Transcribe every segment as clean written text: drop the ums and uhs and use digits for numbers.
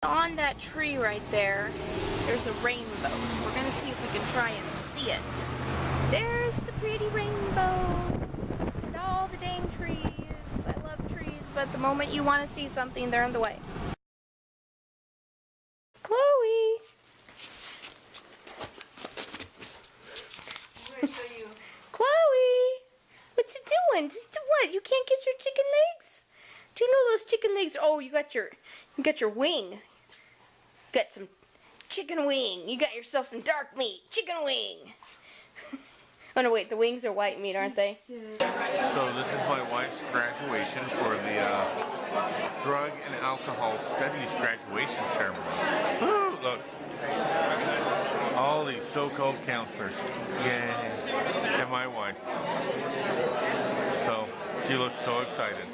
On that tree right there, there's a rainbow, so we're gonna see if we can try and see it. There's the pretty rainbow and all the dang trees. I love trees, but the moment you want to see something, they're in the way. Chloe! I'm gonna show you. Chloe! What's it doing? What? You can't get your chicken legs? Do you know those chicken legs? Oh, you got your wing. Got some chicken wing. You got yourself some dark meat. Chicken wing. Oh no, wait, the wings are white meat, aren't they? So this is my wife's graduation for the Drug and Alcohol Studies graduation ceremony. Woo, look. All these so-called counselors. Yay. And my wife. So she looks so excited.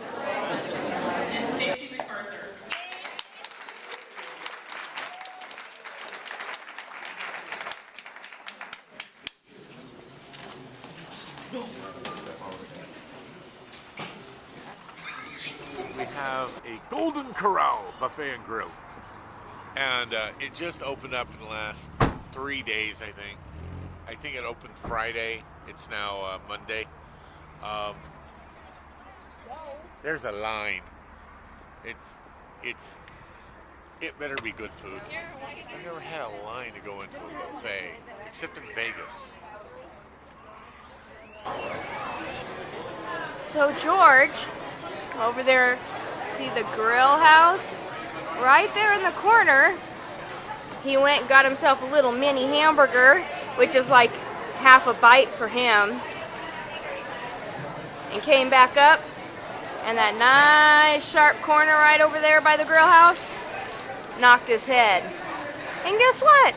We have a Golden Corral buffet and grill, and it just opened up in the last 3 days. I think it opened Friday. It's now Monday. There's a line. It better be good food. I've never had a line to go into a buffet except in Vegas. So George, over there, see the grill house? Right there in the corner, he went and got himself a little mini hamburger, which is like half a bite for him, and came back up, and that nice sharp corner right over there by the grill house knocked his head. And guess what?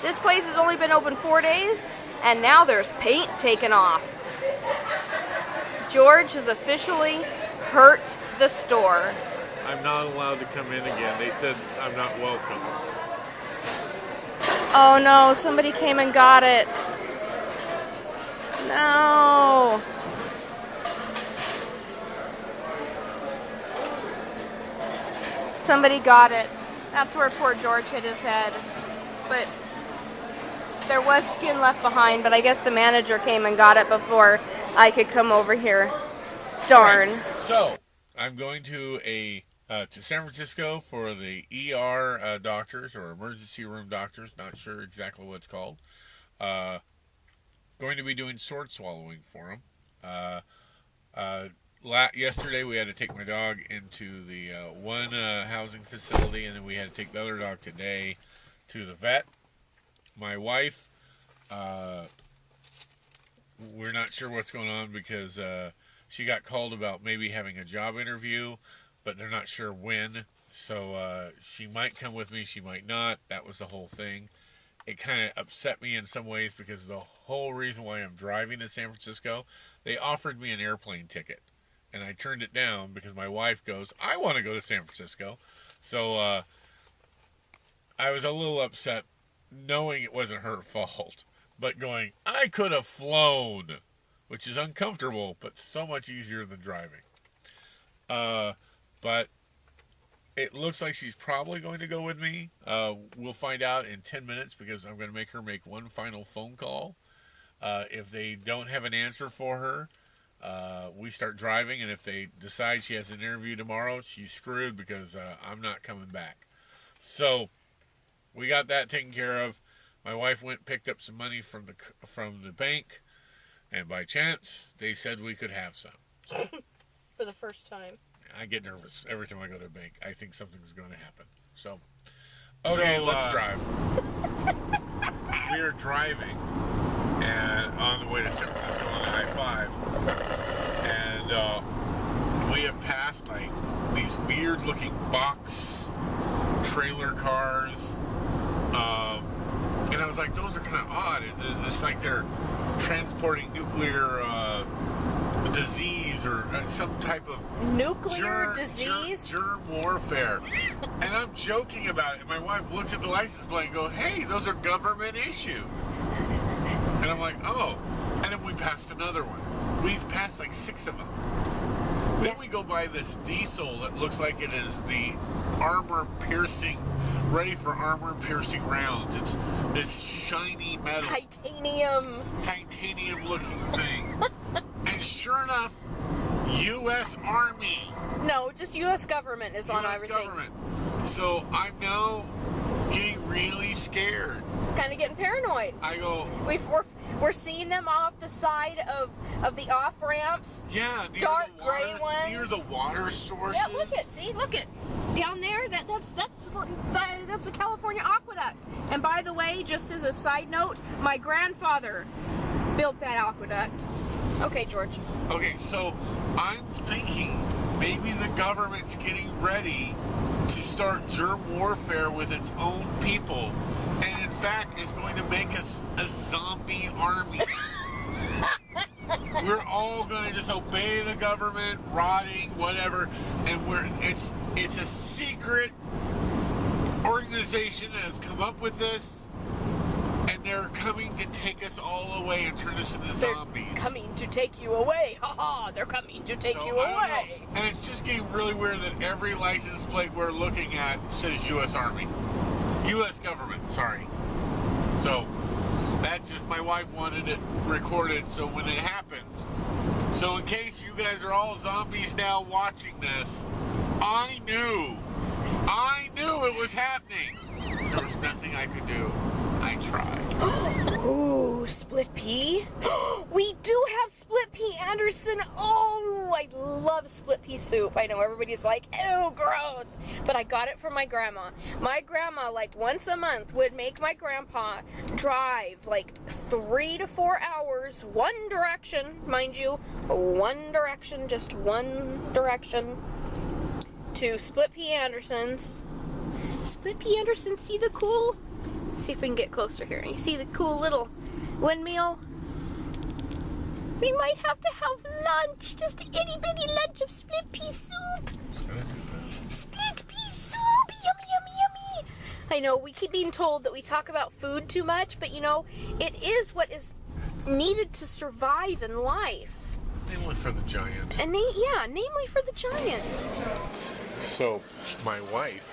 This place has only been open 4 days, and now there's paint taken off. George has officially hurt the store. I'm not allowed to come in again. They said I'm not welcome. Oh no, somebody came and got it. No. Somebody got it. That's where poor George hit his head. But there was skin left behind, but I guess the manager came and got it before I could come over here. Darn. Right. So, I'm going to San Francisco for the ER doctors, or emergency room doctors, not sure exactly what it's called. Going to be doing sword swallowing for them. Yesterday we had to take my dog into the one housing facility, and then we had to take the other dog today to the vet. My wife, we're not sure what's going on because she got called about maybe having a job interview, but they're not sure when. So she might come with me, she might not. That was the whole thing. It kind of upset me in some ways because the whole reason why I'm driving to San Francisco, they offered me an airplane ticket. And I turned it down because my wife goes, I want to go to San Francisco. So I was a little upset knowing it wasn't her fault, but going, I could have flown, which is uncomfortable, but so much easier than driving. But it looks like she's probably going to go with me. We'll find out in 10 minutes because I'm going to make her make one final phone call. If they don't have an answer for her, we start driving, and if they decide she has an interview tomorrow, she's screwed because I'm not coming back. So we got that taken care of. My wife went and picked up some money from the bank, and by chance, they said we could have some. For the first time. I get nervous every time I go to a bank. I think something's going to happen. So, okay, let's drive. We are driving and on the way to San Francisco on I-5, and we have passed like these weird-looking box trailer cars. And I was like, those are kind of odd. It's like they're transporting nuclear disease or some type of Nuclear disease? Germ warfare. And I'm joking about it. And my wife looks at the license plate and goes, hey, those are government issued. And I'm like, oh. And then we passed another one. We've passed like 6 of them. Then we go by this diesel that looks like it is the armor-piercing, ready for armor-piercing rounds. It's this shiny metal, titanium-looking thing. And sure enough, U.S. Army. No, just U.S. government is on US everything. government. So I'm now getting really scared. It's kind of getting paranoid. I go, We're seeing them off the side of the off ramps. yeah, Dark gray ones. Near the water sources. Yeah, look it. Down there, that's the California Aqueduct. And by the way, just as a side note, my grandfather built that aqueduct. Okay, George. Okay, so I'm thinking maybe the government's getting ready to start germ warfare with its own people, and in fact is going to make us a zombie army. We're all going to just obey the government, rotting, whatever, and it's a secret organization that has come up with this. And they're coming to take us all away and turn us into zombies. They're coming to take you away. Ha ha, they're coming to take you away. And it's just getting really weird that every license plate we're looking at says U.S. Army. U.S. government, sorry. So, that's just, my wife wanted it recorded so when it happens. So in case you guys are all zombies now watching this, I knew it was happening. There was nothing I could do. I tried. Ooh, split pea. We do have split pea Anderson. Oh, I love split pea soup. I know everybody's like, ew, gross. But I got it from my grandma. My grandma, like once a month, would make my grandpa drive like 3 to 4 hours, one direction, mind you, one direction, just one direction, to Split Pea Anderson's. Split Pea Anderson, see the cool? See if we can get closer here. You see the cool little windmill? We might have to have lunch, just an itty bitty lunch of split pea soup. Split pea soup, yummy, yummy, yummy. I know we keep being told that we talk about food too much, but you know, it is what is needed to survive in life. Namely for the giant. And namely for the giant. So, my wife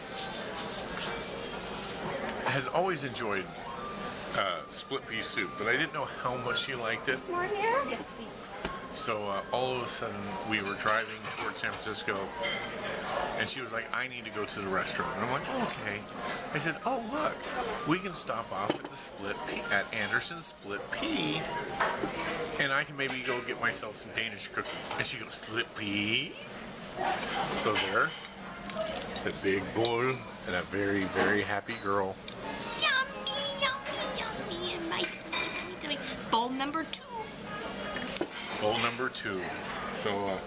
has always enjoyed split pea soup, but I didn't know how much she liked it. More here? Yes, please. So all of a sudden we were driving towards San Francisco, and she was like, I need to go to the restaurant. And I'm like, oh, okay. I said, oh, look, we can stop off at the Split Pea, at Anderson's Split Pea, and I can maybe go get myself some Danish cookies. And she goes, Split Pea? So there, the big bowl, and a very, very happy girl. Yummy, yummy, yummy, and my tummy. Bowl number 2. Bowl number 2. So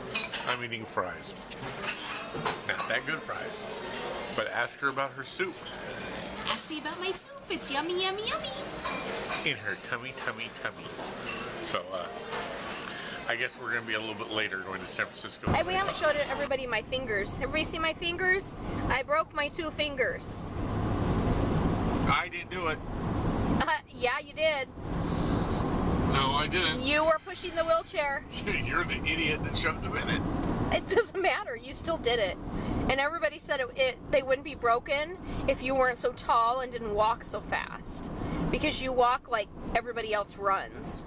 I'm eating fries. Not that good fries. But ask her about her soup. Ask me about my soup. It's yummy, yummy, yummy. In her tummy, tummy, tummy. So I guess we're going to be a little bit later going to San Francisco. Hey, we haven't showed everybody my fingers. Everybody see my fingers? I broke my 2 fingers. I didn't do it. Yeah, you did. No, I didn't. You were pushing the wheelchair. You're the idiot that shoved them in it. It doesn't matter. You still did it. And everybody said they wouldn't be broken if you weren't so tall and didn't walk so fast. Because you walk like everybody else runs.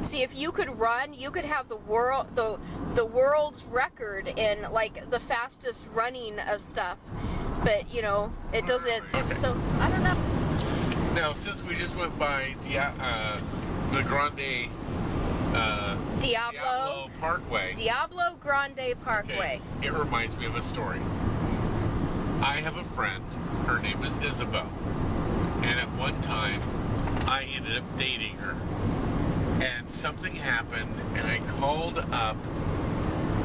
See, if you could run, you could have the world's record in like the fastest running of stuff. But you know, it doesn't. Okay. So I don't know. Now, since we just went by the Grande Diablo Parkway. Diablo Grande Parkway. Okay, it reminds me of a story. I have a friend. Her name is Isabel. And at one time, I ended up dating her. And something happened, and I called up,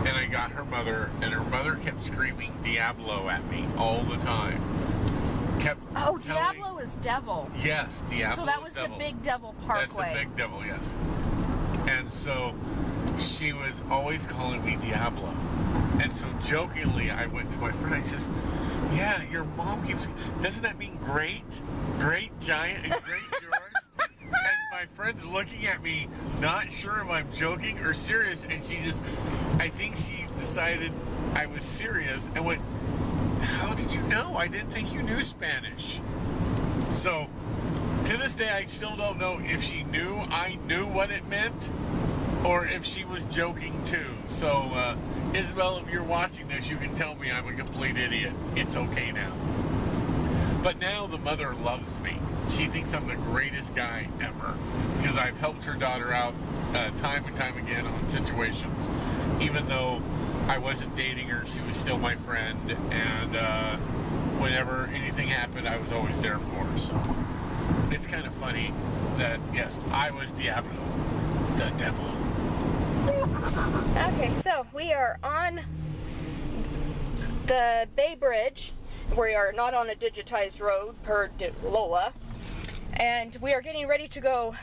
and I got her mother, and her mother kept screaming Diablo at me all the time. Diablo is devil. Yes, Diablo. So that was the Big Devil Parkway. That's the Big Devil, yes. And so she was always calling me Diablo. And so jokingly, I went to my friend. I says, "Yeah, your mom keeps. Doesn't that mean great, giant, and great George?" And my friend's looking at me, not sure if I'm joking or serious, and I think she decided I was serious and went, "How did you know? I didn't think you knew Spanish." So, to this day, I still don't know if she knew I knew what it meant or if she was joking too. So, Isabel, if you're watching this, you can tell me I'm a complete idiot. It's okay now. But now the mother loves me. She thinks I'm the greatest guy ever because I've helped her daughter out time and time again on situations. Even though I wasn't dating her, she was still my friend, and whenever anything happened, I was always there for her. So it's kind of funny that, yes, I was Diablo, the devil. Okay, so we are on the Bay Bridge. We are not on a digitized road per Lola, and we are getting ready to go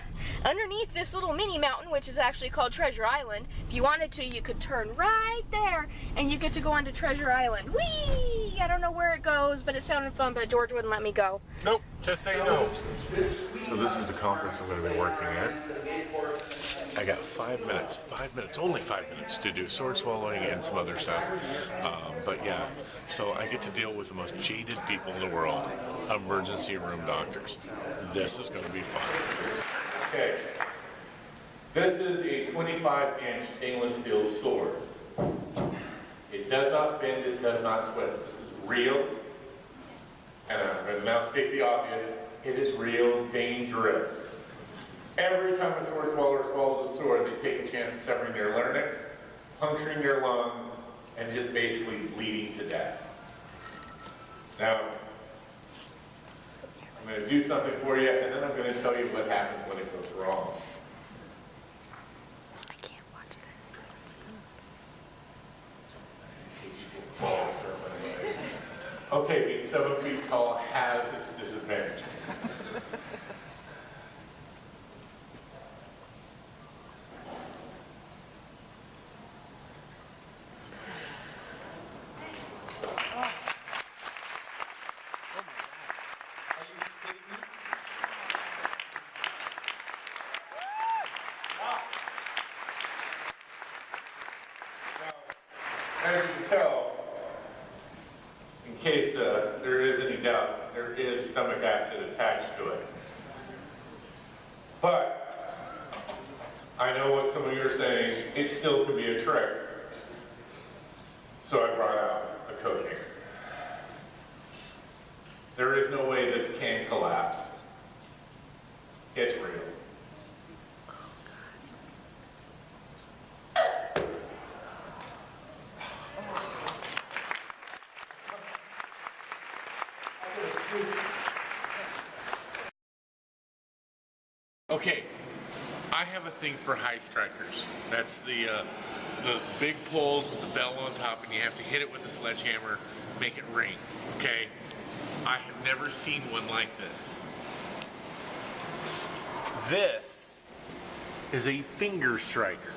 underneath this little mini mountain, which is actually called Treasure Island. If you wanted to, you could turn right there and you get to go onto Treasure Island. Whee! I don't know where it goes, but it sounded fun, but George wouldn't let me go. Nope, just say no. So this is the conference I'm going to be working at. I got 5 minutes, only 5 minutes to do sword swallowing and some other stuff. But yeah, so I get to deal with the most jaded people in the world, emergency room doctors. This is going to be fun. Okay, this is a 25-inch stainless steel sword. It does not bend, it does not twist. This is real, and I'm going to now state the obvious, it is real dangerous. Every time a sword swallower swallows a sword, they take a chance of severing their larynx, puncturing their lung, and just basically bleeding to death. Now, I'm going to do something for you, and then I'm going to tell you what happens when it goes wrong. I can't watch that. Okay, being 7 feet tall has its disadvantages. As you can tell, in case there is any doubt, there is stomach acid attached to it. But I know what some of you are saying, it still could be a trick. So I brought out a coat hanger. There is no way this can collapse. It's real. Okay, I have a thing for high strikers. That's the big poles with the bell on top, and you have to hit it with a sledgehammer, make it ring, okay? I have never seen one like this. This is a finger striker.